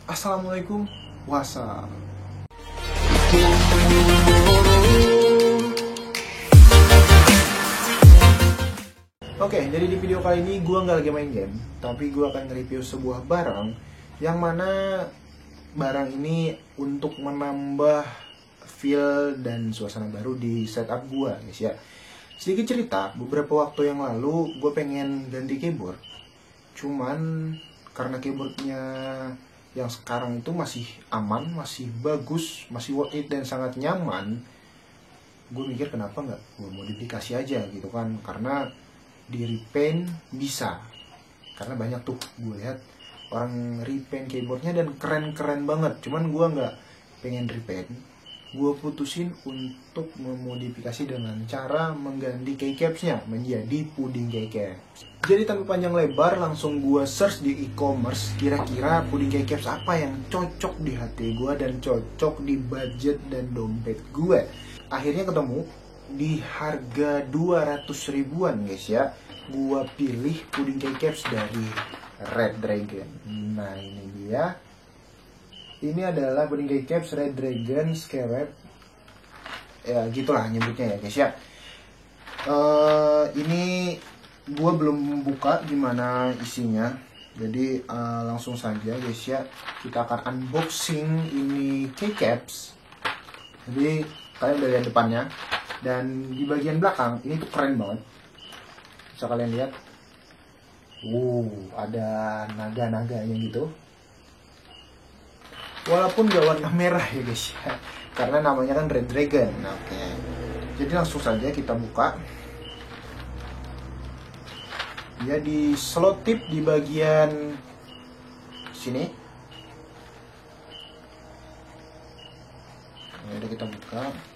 Assalamualaikum wassalam. Oke, jadi di video kali ini gue nggak lagi main game, tapi gue akan nge-review sebuah barang yang mana barang ini untuk menambah feel dan suasana baru di setup gue, guys ya. Sedikit cerita, beberapa waktu yang lalu gue pengen ganti keyboard, cuman karena keyboardnya yang sekarang itu masih aman, masih bagus, masih worth it dan sangat nyaman, gue mikir kenapa nggak gue modifikasi aja gitu kan, karena di repaint bisa, karena banyak tuh gue lihat orang repaint keyboardnya dan keren-keren banget. Cuman gue nggak pengen repaint, gue putusin untuk memodifikasi dengan cara mengganti keycapsnya menjadi puding keycaps. Jadi tanpa panjang lebar langsung gue search di e-commerce, kira-kira puding keycaps apa yang cocok di hati gue dan cocok di budget dan dompet gue. Akhirnya ketemu di harga 200 ribuan, guys ya. Gua pilih puding keycaps dari Red Dragon. Nah, ini dia. Ini adalah puding keycaps Red Dragon Scarab. Ya, gitulah nyebutnya ya, guys ya. Ini gua belum buka gimana isinya. Jadi langsung saja, guys ya. Kita akan unboxing ini keycaps. Jadi kalian udah lihat depannya. Dan di bagian belakang ini tuh keren banget, bisa kalian lihat. Ada naga-naganya gitu. Walaupun gak warna merah ya guys ya, karena namanya kan Red Dragon. Nah, oke. Jadi langsung saja kita buka. Dia di slot tip di bagian sini. Nah, udah kita buka.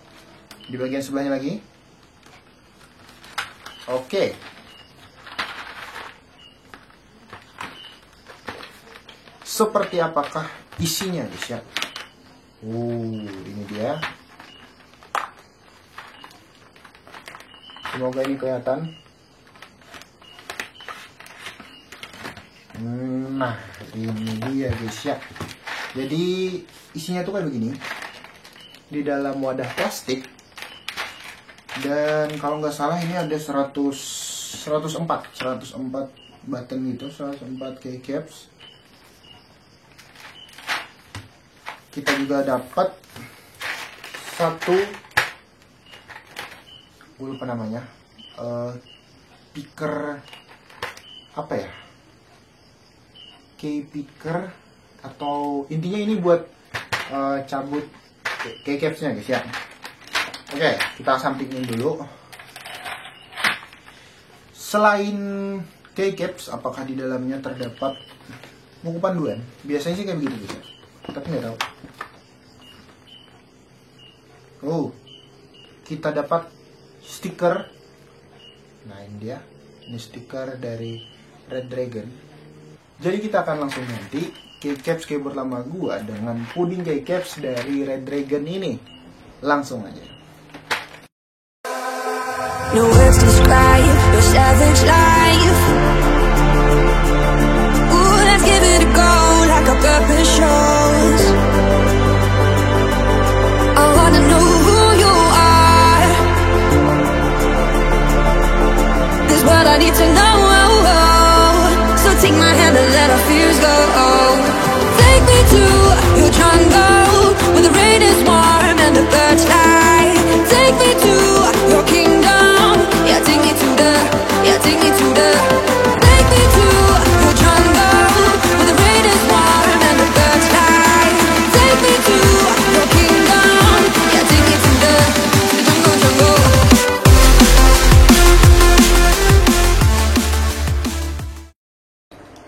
Di bagian sebelahnya lagi. Oke. Seperti apakah isinya, guys ya? Ini dia. Semoga ini kelihatan. Nah, ini dia, guys ya. Jadi isinya tuh kayak begini. Di dalam wadah plastik. Dan kalau nggak salah ini ada 104 button gitu, 104 keycaps. Kita juga dapat satu, gue lupa namanya, picker apa ya, key picker, atau intinya ini buat cabut keycapsnya, guys ya. Oke, kita sampingin dulu. Selain keycaps, apakah di dalamnya terdapat buku panduan? Biasanya sih kayak begitu, guys. Tapi nggak tahu. Kita dapat stiker. Nah, ini dia. Ini stiker dari Red Dragon. Jadi kita akan langsung ganti keycaps keyboard lama gua dengan puding keycaps dari Red Dragon ini. Langsung aja. No words describe your savage life. Ooh, let's give it a go like our purpose shows. I wanna know who you are. This what I need to know. So take my hand and let our fears go. Take me to your jungle where the rain is warm and the birds fly. Take me to your kingdom. Take me to the, take me to your jungle where the rain is warm and the birds fly. Take me to your kingdom, take me to the jungle.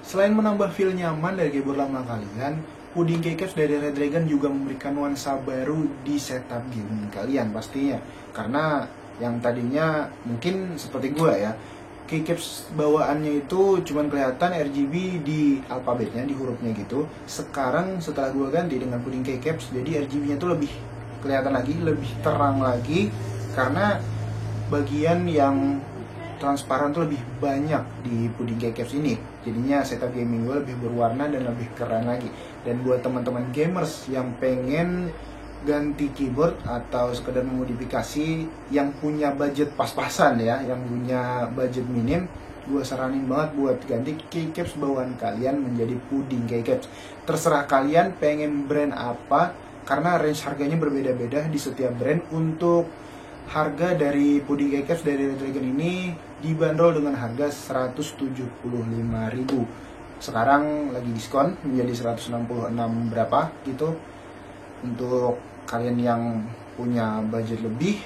Selain menambah feel nyaman dari keyboard lama kalian, puding keycaps dari Red Dragon juga memberikan nuansa baru di setup gaming kalian pastinya. Karena yang tadinya mungkin seperti gue ya, keycaps bawaannya itu cuman kelihatan RGB di alfabetnya, di hurufnya gitu. Sekarang setelah gue ganti dengan puding keycaps, jadi RGB-nya tuh lebih kelihatan lagi, lebih terang lagi. Karena bagian yang transparan tuh lebih banyak di puding keycaps ini. Jadinya setup gaming gue lebih berwarna dan lebih keren lagi. Dan buat teman-teman gamers yang pengen ganti keyboard atau sekedar memodifikasi, yang punya budget pas-pasan ya, yang punya budget minim, gue saranin banget buat ganti keycaps bawaan kalian menjadi puding keycaps. Terserah kalian pengen brand apa, karena range harganya berbeda-beda di setiap brand. Untuk harga dari puding keycaps dari Red Dragon ini dibanderol dengan harga 175.000. Sekarang lagi diskon menjadi 166 berapa gitu. Untuk kalian yang punya budget lebih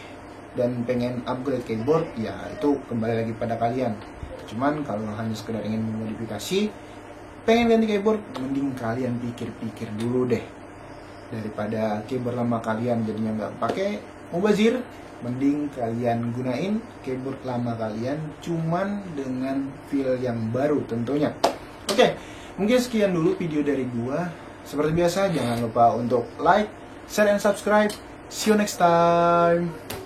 dan pengen upgrade keyboard, ya itu kembali lagi pada kalian. Cuman kalau hanya sekedar ingin memodifikasi, pengen ganti keyboard, mending kalian pikir-pikir dulu deh. Daripada keyboard lama kalian jadinya nggak pakai, mubazir, mending kalian gunain keyboard lama kalian cuman dengan feel yang baru tentunya. Oke, mungkin sekian dulu video dari gua. Seperti biasa, jangan lupa untuk like, share, and subscribe. See you next time.